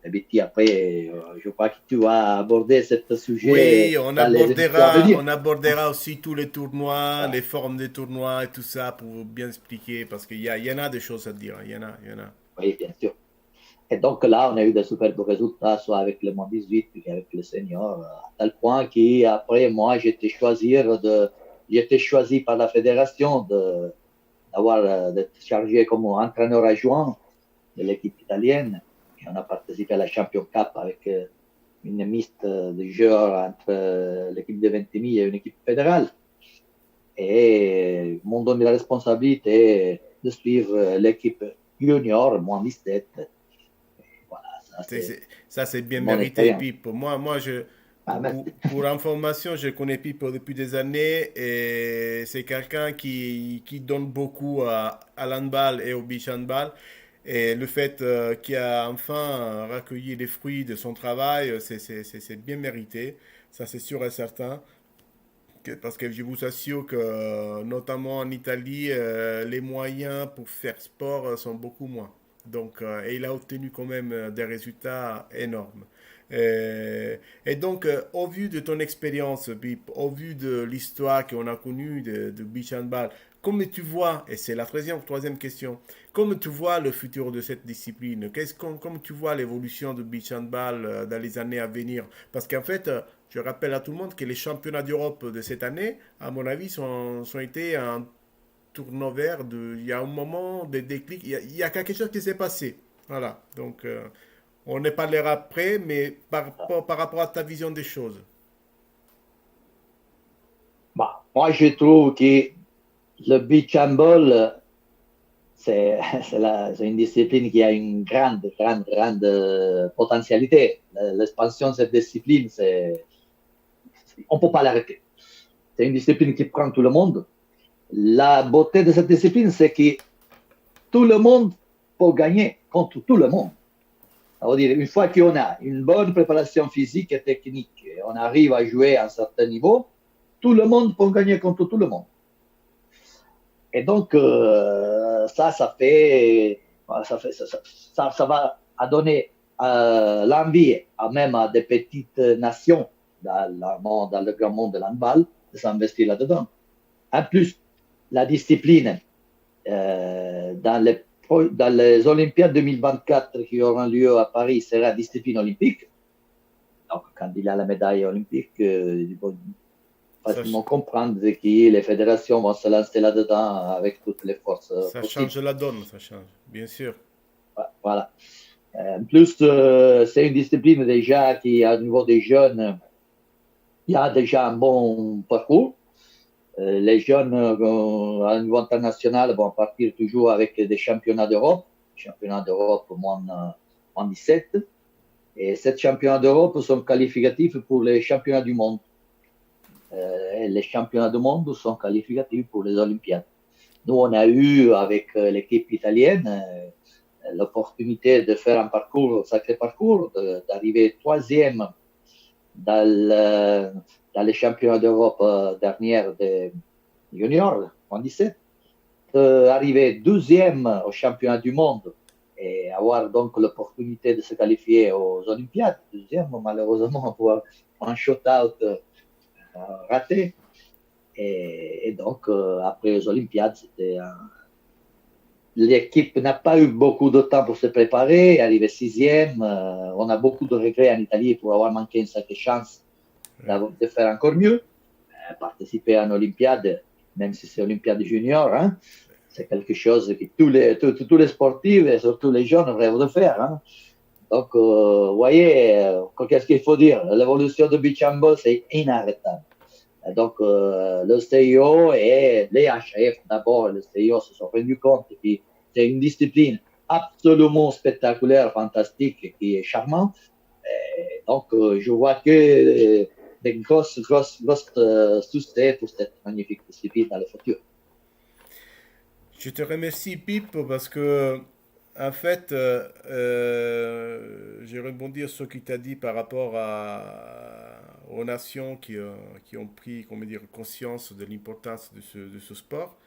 ABT, après, je crois que tu vas aborder ce sujet. Oui, on abordera aussi tous les tournois, les formes des tournois et tout ça pour bien expliquer, parce qu'il y en a des choses à dire, il y en a. Oui, bien sûr. Et donc là, on a eu de superbes résultats, soit avec le moins 18 qu'avec le senior, à tel point qu'après, moi, j'étais choisi par la fédération d'être chargé comme entraîneur adjoint de l'équipe italienne. Et on a participé à la Champion Cup avec une mixte de joueurs entre l'équipe de Ventimiglia et une équipe fédérale. Et m'ont donné la responsabilité de suivre l'équipe junior, moins 17. Ça, c'est bien mérité, Pipe. Moi, pour information, je connais Pipe depuis des années et c'est quelqu'un qui donne beaucoup à l'handball et au beach handball. Et le fait qu'il a enfin recueilli les fruits de son travail, c'est bien mérité. Ça, c'est sûr et certain. Parce que je vous assure que, notamment en Italie, les moyens pour faire sport sont beaucoup moins. Donc, et il a obtenu quand même des résultats énormes. Et donc, au vu de ton expérience, Bip, au vu de l'histoire qu'on a connue de beach handball, comment tu vois, et c'est la troisième question, comment tu vois le futur de cette discipline? Comment tu vois l'évolution du beach handball dans les années à venir? Parce qu'en fait, je rappelle à tout le monde que les championnats d'Europe de cette année, à mon avis, sont été un turnover il y a un moment de déclic, il y a quelque chose qui s'est passé. Voilà, donc on en parlera après, mais par rapport à ta vision des choses. Moi, je trouve que le beach handball, c'est une discipline qui a une grande potentialité. L'expansion de cette discipline, on ne peut pas l'arrêter. C'est une discipline qui prend tout le monde. La beauté de cette discipline, c'est que tout le monde peut gagner contre tout le monde. Ça veut dire, une fois qu'on a une bonne préparation physique et technique, et on arrive à jouer à un certain niveau, tout le monde peut gagner contre tout le monde. Et donc, ça va donner l'envie même à des petites nations dans le grand monde de l'handball de s'investir là-dedans. En plus, la discipline dans les Olympiades 2024 qui auront lieu à Paris sera discipline olympique. Donc, quand il y a la médaille olympique, il faut facilement comprendre que les fédérations vont se lancer là-dedans avec toutes les forces ça possibles. Change la donne, ça change, bien sûr. Voilà. En plus, c'est une discipline déjà qui, au niveau des jeunes, il y a déjà un bon parcours. Les jeunes, à niveau international, vont partir toujours avec des championnats d'Europe moins 17. Et ces championnats d'Europe sont qualificatifs pour les championnats du monde. Et les championnats du monde sont qualificatifs pour les Olympiades. Nous, on a eu, avec l'équipe italienne, l'opportunité de faire un sacré parcours, d'arriver troisième dans les championnats d'Europe dernière des juniors, en 17, d'arriver deuxième au championnat du monde et avoir donc l'opportunité de se qualifier aux Olympiades. Deuxième, malheureusement, pour un shootout raté. Et donc, après les Olympiades, l'équipe n'a pas eu beaucoup de temps pour se préparer, arrivé sixième. On a beaucoup de regrets en Italie pour avoir manqué une sacrée chance de faire encore mieux. participer à une Olympiade, même si c'est Olympiade junior, hein, c'est quelque chose que tous les sportifs, et surtout les jeunes, rêvent de faire. Hein. Donc, vous voyez, qu'est-ce qu'il faut dire? L'évolution de beach handball, c'est inarrêtable. Donc, le CIO et les HF, d'abord, le CIO se sont rendus compte que c'est une discipline absolument spectaculaire, fantastique, qui est charmante. Et donc, je vois que des grosses succès pour cette magnifique discipline dans le futur. Je te remercie, Pipe, parce que, en fait, je rebondis sur ce que tu as dit par rapport aux nations qui ont pris, comment dire, conscience de l'importance de ce sport.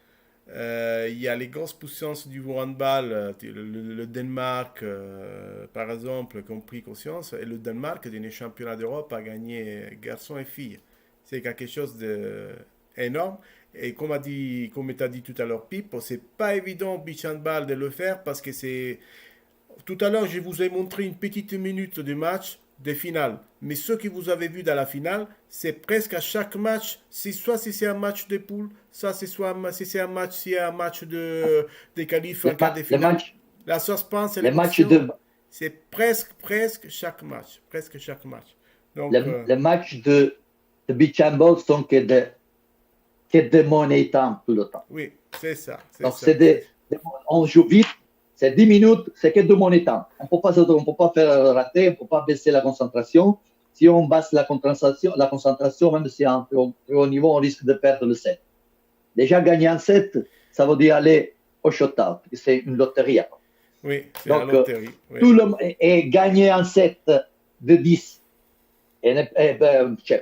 Il y a les grosses puissances du handball, le Danemark, par exemple, qui ont pris conscience. Et le Danemark, dans les championnats d'Europe, a gagné garçons et filles. C'est quelque chose d'énorme. Et comme tu as dit tout à l'heure, Pipe, c'est pas évident au beach handball de le faire parce que c'est. Tout à l'heure, je vous ai montré une petite minute de match de finale. Mais ce que vous avez vu dans la finale, c'est presque à chaque match, soit si c'est un match de poule, soit si c'est un match, si un match de qualif en quart de finale. La suspense et l'émotion, c'est presque chaque match. Presque chaque match. Donc, les matchs de beach handball sont que de money time tout le temps. Oui, c'est ça. Donc, on joue vite, c'est 10 minutes, c'est que de money time. On ne peut pas faire rater, on ne peut pas baisser la concentration. Si on baisse la concentration, même si c'est un très haut niveau, on risque de perdre le set. Déjà, gagner un set, ça veut dire aller au shootout. C'est une loterie. Oui, c'est la loterie. Oui. Et gagner un set de 10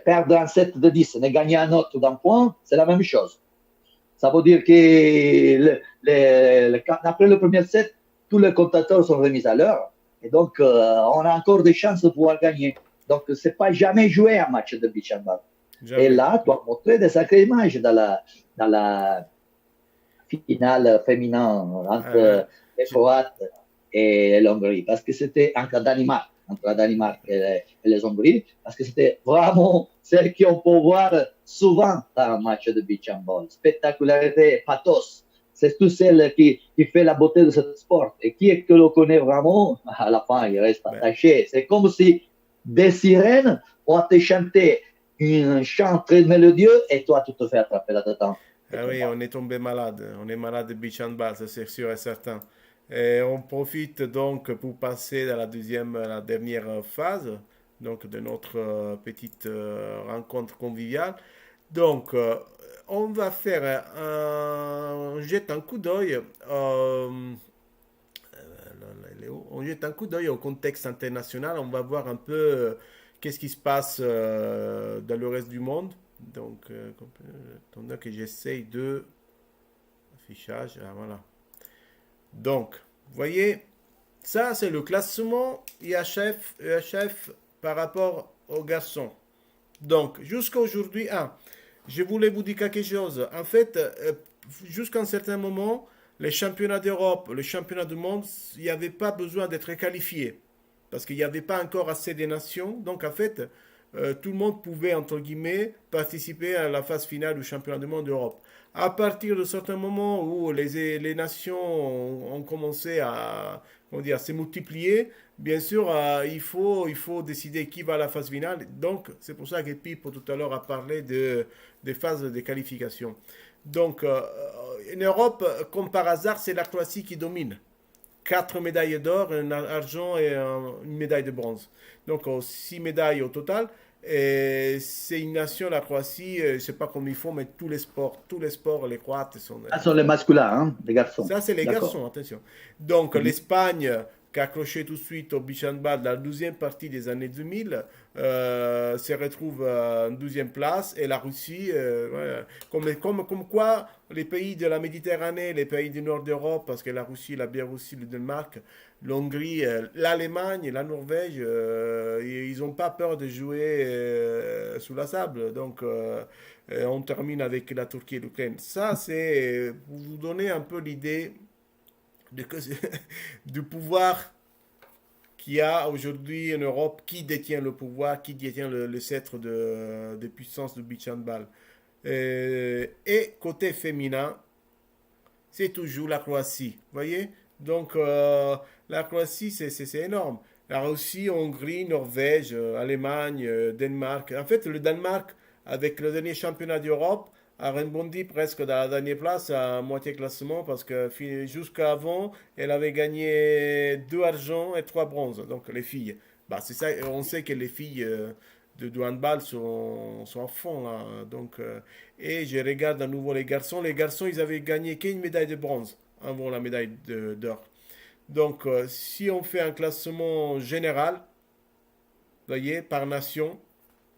perdre un set de 10 et gagner un autre d'un point, c'est la même chose. Ça veut dire que après le premier set, tous les comptateurs sont remis à l'heure. Et donc, on a encore des chances de pouvoir gagner. Donc, c'est pas jamais jouer un match de beach handball. Et là, tu as montré des sacrées images dans la finale féminine entre les Croates et l'Hongrie. Parce que c'était entre la Danemark et les Hongries, parce que c'était vraiment celle qu'on peut voir souvent dans un match de beach handball. Spectacularité, pathos. C'est tout celle qui fait la beauté de ce sport. Et qui est que le connaît vraiment, à la fin, il reste attaché. C'est comme si des sirènes ont été chanter un chant très mélodieux et toi, tu te fais attraper là-dedans. Ah oui, on est tombé malade. On est malade de beach handball, ça c'est sûr et certain. Et on profite donc pour passer dans la dernière phase donc de notre petite rencontre conviviale. Donc, on va faire on jette un coup d'œil. On jette un coup d'œil au contexte international. On va voir un peu qu'est-ce qui se passe dans le reste du monde. Donc, attendez que j'essaye de affichage. Ah, voilà. Donc, vous voyez, ça c'est le classement EHF par rapport aux garçons. Donc, jusqu'à aujourd'hui, je voulais vous dire quelque chose. En fait, jusqu'à un certain moment, les championnats d'Europe, les championnats du monde, il n'y avait pas besoin d'être qualifié. Parce qu'il n'y avait pas encore assez de nations. Donc, en fait, tout le monde pouvait, entre guillemets, participer à la phase finale du championnat du monde d'Europe. À partir de certains moments où les nations ont commencé à, se multiplier, bien sûr, il faut décider qui va à la phase finale. Donc, c'est pour ça que Pipo tout à l'heure a parlé des phases de qualification. Donc, en Europe, comme par hasard, c'est la Croatie qui domine. 4 médailles d'or, un argent et une médaille de bronze. Donc, 6 médailles au total. Et c'est une nation, la Croatie, je ne sais pas comment ils font, mais tous les sports, les Croates sont. Ça, sont les masculins, hein, les garçons. Ça, c'est les garçons, attention. Donc, l'Espagne, qui a accroché tout de suite au beach handball dans la deuxième partie des années 2000, se retrouve en 12e place. Et la Russie, voilà. Comme quoi, les pays de la Méditerranée, les pays du nord d'Europe, parce que la Russie, la Biélorussie, le Danemark, l'Hongrie, l'Allemagne, la Norvège, ils n'ont pas peur de jouer sous la sable. Donc, on termine avec la Turquie et l'Ukraine. Ça, c'est pour vous donner un peu l'idée du pouvoir qu'il y a aujourd'hui en Europe, qui détient le pouvoir, qui détient le sceptre de puissance du beach handball. Et côté féminin, c'est toujours la Croatie. Vous voyez? Donc, la Croatie, c'est énorme. La Russie, Hongrie, Norvège, Allemagne, Danemark. En fait, le Danemark, avec le dernier championnat d'Europe, a rebondi presque dans la dernière place à moitié classement parce que jusqu'avant, elle avait gagné 2 argents et 3 bronzes. Donc, les filles. Bah, c'est ça, on sait que les filles de handball sont à fond là. Donc, et je regarde à nouveau les garçons. Les garçons, ils avaient gagné qu'une médaille de bronze avant la médaille d'or. Donc, si on fait un classement général, vous voyez, par nation,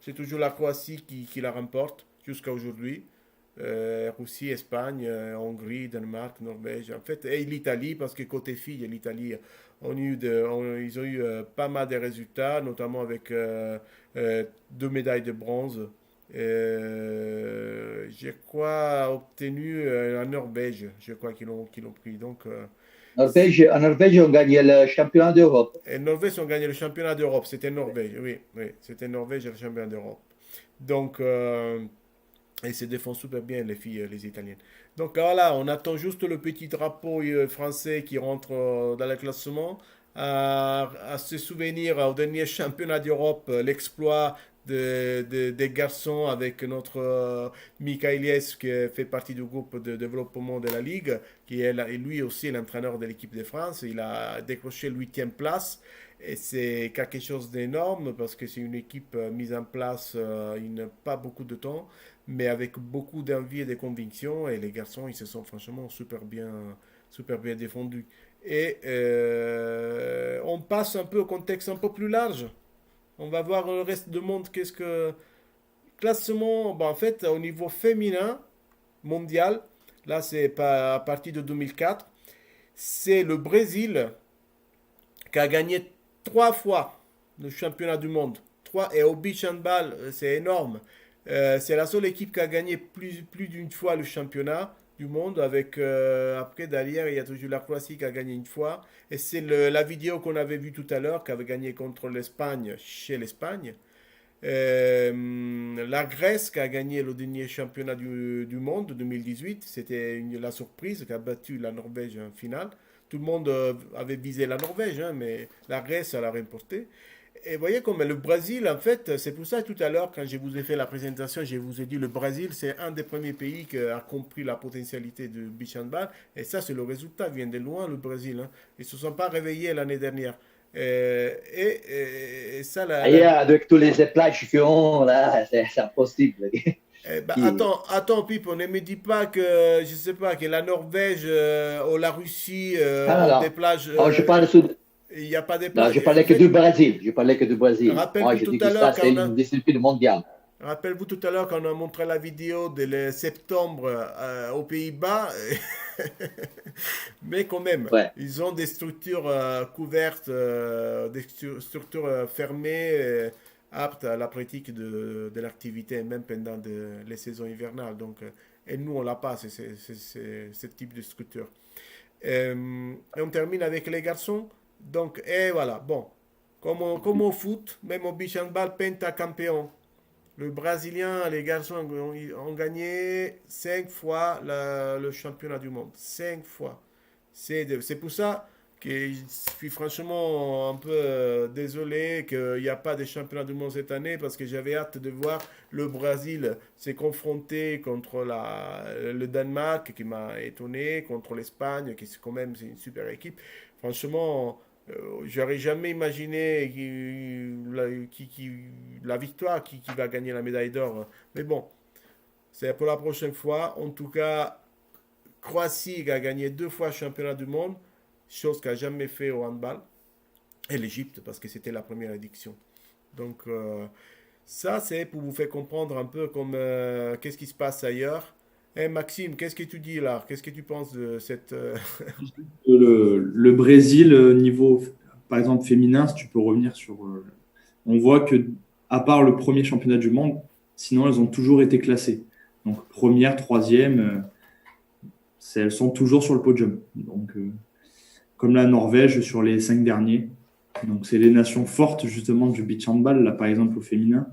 c'est toujours la Croatie qui la remporte jusqu'à aujourd'hui. Russie, Espagne, Hongrie, Danemark, Norvège, en fait, et l'Italie, parce que côté filles, l'Italie, ils ont eu pas mal de résultats, notamment avec 2 médailles de bronze. Je crois obtenu en Norvège, je crois qu'ils l'ont pris. Donc, En Norvège, on gagne le championnat d'Europe. et Norvège ont gagné le championnat d'Europe. C'était Norvège, oui, oui, c'était Norvège le championnat d'Europe. Donc, et se défendent super bien les filles, les Italiennes. Donc voilà, on attend juste le petit drapeau français qui rentre dans le classement. À se souvenir au dernier championnat d'Europe, l'exploit des garçons avec notre Michael Yes qui fait partie du groupe de développement de la Ligue, qui est et lui aussi l'entraîneur de l'équipe de France. Il a décroché l'huitième place. Et c'est quelque chose d'énorme parce que c'est une équipe mise en place il n'y a pas beaucoup de temps, mais avec beaucoup d'envie et de conviction. Et les garçons, ils se sont franchement super bien défendus. Et on passe un peu au contexte un peu plus large. On va voir le reste du monde. Qu'est-ce que. Classement, en fait, au niveau féminin mondial, là c'est pas à partir de 2004, c'est le Brésil qui a gagné 3 fois le championnat du monde. Et au beach handball, c'est énorme. C'est la seule équipe qui a gagné plus d'une fois le championnat du monde. Après, derrière, il y a toujours la Croatie qui a gagné une fois. Et c'est la vidéo qu'on avait vue tout à l'heure, qui avait gagné contre l'Espagne, chez l'Espagne. La Grèce qui a gagné le dernier championnat du monde 2018, c'était la surprise qui a battu la Norvège en finale. Tout le monde avait visé la Norvège, hein, mais la Grèce, elle a remporté. Et vous voyez comme le Brésil, en fait, c'est pour ça tout à l'heure, quand je vous ai fait la présentation, je vous ai dit le Brésil, c'est un des premiers pays qui a compris la potentialité du beach handball. Et ça, c'est le résultat, vient de loin le Brésil. Hein. Ils ne se sont pas réveillés l'année dernière. Et ça, Avec tous les éplages qu'ils ont, là, c'est impossible. Attends, Pipe, ne me dis pas que, je sais pas, que la Norvège ou la Russie ont non. des plages. Je parle sous... Il n'y a pas des Non, plages. je parlais que du Brésil. Je parlais que du Brésil. Moi, je Rappelle-vous dis tout que à l'heure ça, c'est une discipline mondiale. Rappelle-vous tout à l'heure quand on a montré la vidéo de septembre aux Pays-Bas. Mais quand même, Ouais. ils ont des structures couvertes, des structures fermées, aptes à la pratique de l'activité, même pendant les saisons hivernales. Donc, et nous, on l'a pas, ce type de structure. Et on termine avec les garçons. Donc, et voilà, bon. Comme au foot, même au beach handball, pentacampion. Le Brésilien, les garçons ont gagné 5 fois le championnat du monde. 5 fois. C'est pour ça que je suis franchement un peu désolé qu'il n'y a pas de championnat du monde cette année parce que j'avais hâte de voir le Brésil se confronter contre le Danemark qui m'a étonné, contre l'Espagne qui c'est quand même c'est une super équipe. Franchement, j'aurais jamais imaginé la victoire qui va gagner la médaille d'or. Mais bon, c'est pour la prochaine fois. En tout cas, Croatie qui a gagné 2 fois le championnat du monde, chose qu'a jamais fait au handball. Et l'Égypte, parce que c'était la première édition. Donc, ça, c'est pour vous faire comprendre un peu comme qu'est-ce qui se passe ailleurs. Maxime, qu'est-ce que tu dis là? Qu'est-ce que tu penses de cette... Le Brésil, niveau, par exemple, féminin, si tu peux revenir sur... on voit que, à part le premier championnat du monde, sinon, elles ont toujours été classées. Donc, première, troisième, elles sont toujours sur le podium. Donc, comme la Norvège sur les 5 derniers. Donc, c'est les nations fortes, justement, du beach handball, là, par exemple, au féminin.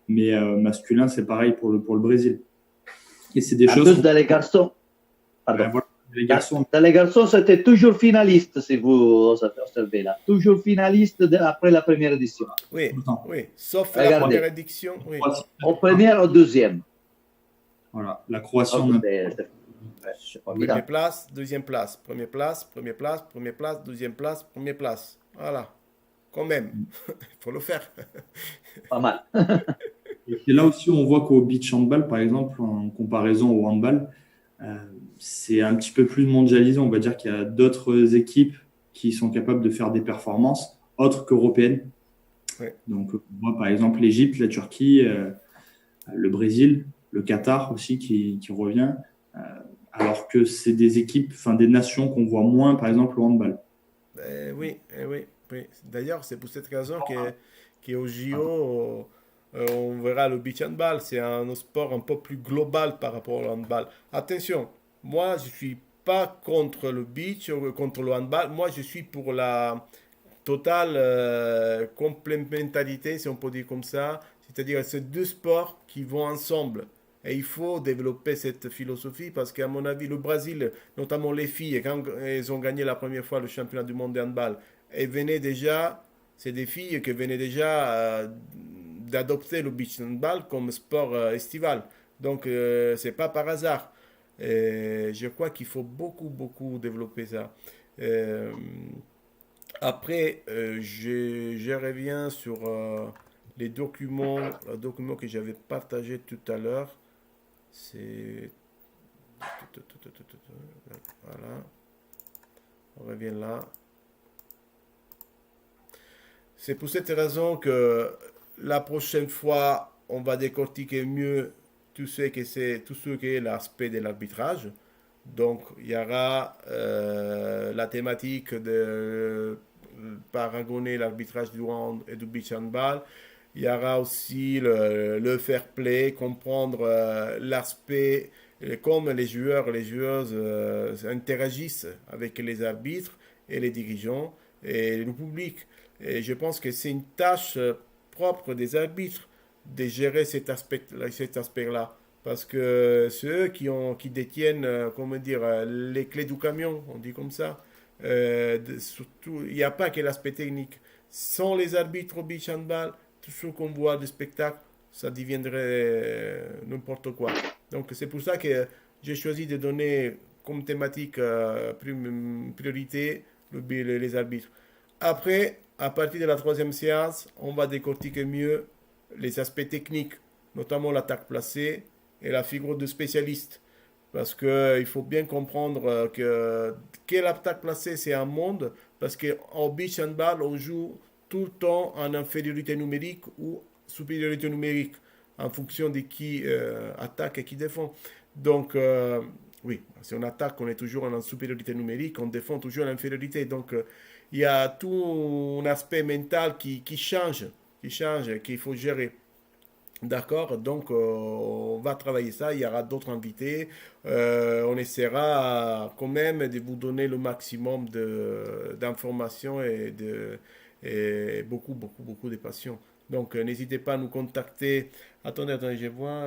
Mais masculin, c'est pareil pour le Brésil. Et c'est des En choses. plus, dans les garçons, pardon. Voilà, les garçons. Dans les garçons, c'était toujours finaliste, si vous observez là. Toujours finaliste après la première édition. Oui, Tout le temps. oui. Sauf la Regardez. première édition. Oui. Au premier, au deuxième. Voilà, la Croatie Donc, en a. c'est Première formidable. place, deuxième place. Première place, première place, première place, deuxième place, première place. Voilà. Quand même. Il faut le faire. Pas mal. Et c'est là aussi où on voit qu'au beach handball, par exemple, en comparaison au handball, c'est un petit peu plus mondialisé. On va dire qu'il y a d'autres équipes qui sont capables de faire des performances autres qu'européennes. Ouais. Donc, on voit par exemple l'Égypte, la Turquie, le Brésil, le Qatar aussi qui revient, alors que c'est des équipes, enfin des nations qu'on voit moins, par exemple, au handball. Oui, oui, oui. D'ailleurs, c'est pour cette raison qu'au JO, on verra le beach handball. C'est un sport un peu plus global par rapport au handball. Attention, moi, je suis pas contre le beach ou contre le handball. Moi, je suis pour la totale complémentarité, si on peut dire comme ça. C'est-à-dire, c'est deux sports qui vont ensemble. Et il faut développer cette philosophie parce qu'à mon avis, le Brésil, notamment les filles, quand elles ont gagné la première fois le championnat du monde de handball, elles venaient déjà, c'est des filles qui venaient déjà d'adopter le beach handball comme sport estival. Donc, c'est pas par hasard. Et je crois qu'il faut beaucoup, beaucoup développer ça. Euh, Après, je reviens sur les documents que j'avais partagés tout à l'heure. C'est... Voilà, on revient là. C'est pour cette raison que la prochaine fois, on va décortiquer mieux tout ce qui est l'aspect de l'arbitrage. Donc, il y aura la thématique de paragonner l'arbitrage du hand et du beach handball. Il y aura aussi le fair play, comprendre l'aspect, comme les joueurs et les joueuses interagissent avec les arbitres et les dirigeants et le public. Et je pense que c'est une tâche propre des arbitres de gérer cet aspect-là. Parce que c'est eux qui détiennent, comment dire, les clés du camion, on dit comme ça. Surtout, il n'y a pas que l'aspect technique. Sans les arbitres au beach handball, tout ce qu'on voit de spectacle, ça deviendrait n'importe quoi. Donc c'est pour ça que j'ai choisi de donner comme thématique priorité les arbitres. Après, à partir de la troisième séance, on va décortiquer mieux les aspects techniques, notamment l'attaque placée et la figure de spécialiste. Parce qu'il faut bien comprendre que l'attaque placée, c'est un monde. Parce qu'en beach handball, on joue tout le temps en infériorité numérique ou supériorité numérique, en fonction de qui attaque et qui défend. Donc, oui, si on attaque, on est toujours en supériorité numérique, on défend toujours en infériorité. Donc, il y a tout un aspect mental qui change, qu'il faut gérer. D'accord, donc on va travailler ça, il y aura d'autres invités. On essaiera quand même de vous donner le maximum d'informations et beaucoup, beaucoup, beaucoup de passion. Donc n'hésitez pas à nous contacter. Attendez, je vois.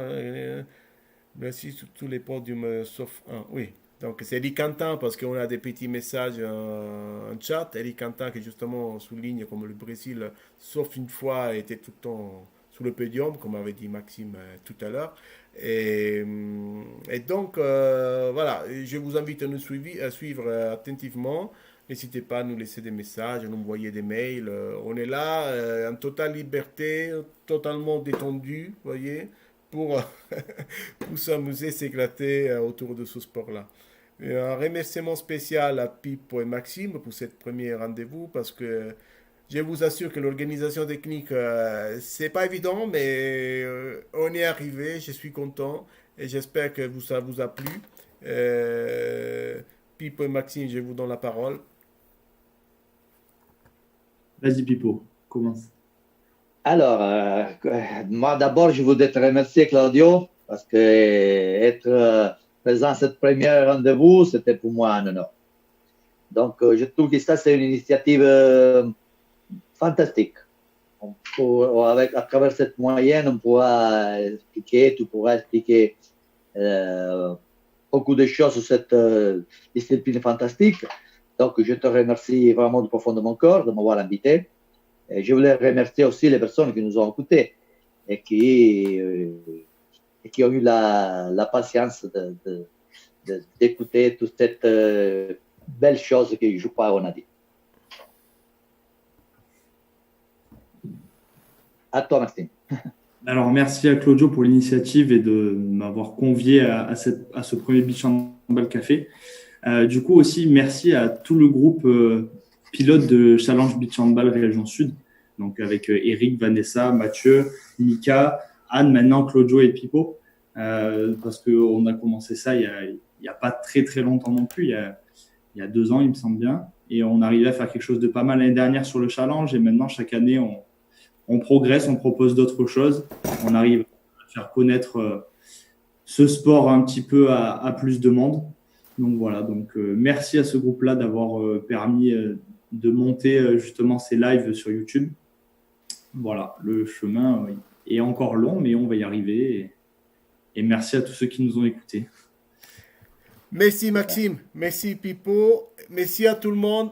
Merci sur tous les podiums sauf un. Oui, donc c'est Eric Quentin parce qu'on a des petits messages en chat. Eric Quentin qui justement souligne comme le Brésil, sauf une fois, était tout le temps sous le podium, comme avait dit Maxime tout à l'heure. Et donc, voilà, je vous invite à suivre attentivement. N'hésitez pas à nous laisser des messages, à nous envoyer des mails. On est là en totale liberté, totalement détendu, voyez, pour, pour s'amuser, s'éclater autour de ce sport-là. Et un remerciement spécial à Pippo et Maxime pour cette première rendez-vous parce que je vous assure que l'organisation technique, c'est pas évident, mais on est arrivé. Je suis content et j'espère que ça vous a plu. Pippo et Maxime, je vous donne la parole. Vas-y, Pipo, commence. Alors, moi d'abord, je voudrais te remercier, Claudio, parce que être présent à cette première rendez-vous, c'était pour moi un honneur. Donc, je trouve que ça, c'est une initiative fantastique. À travers cette moyenne, on pourra expliquer, tu pourras expliquer beaucoup de choses sur cette discipline fantastique. Donc, je te remercie vraiment du profond de mon cœur de m'avoir invité. Et je voulais remercier aussi les personnes qui nous ont écoutés et qui ont eu la patience d'écouter toute cette belle chose que je crois qu'on a dit. À toi, Maxime. Alors, merci à Claudio pour l'initiative et de m'avoir convié à ce premier Beach Handball Café. Du coup, aussi, merci à tout le groupe pilote de Challenge Beach Handball Région Sud. Donc, avec Eric, Vanessa, Mathieu, Mika, Anne, maintenant Claudio et Pipo. Parce qu'on a commencé ça il y a pas très, très longtemps non plus. Il y a 2 ans, il me semble bien. Et on arrivait à faire quelque chose de pas mal l'année dernière sur le Challenge. Et maintenant, chaque année, on progresse, on propose d'autres choses. On arrive à faire connaître ce sport un petit peu à plus de monde. Donc voilà, merci à ce groupe-là d'avoir permis de monter justement ces lives sur YouTube. Voilà, le chemin est encore long, mais on va y arriver. Et merci à tous ceux qui nous ont écoutés. Merci Maxime, merci Pipo, merci à tout le monde.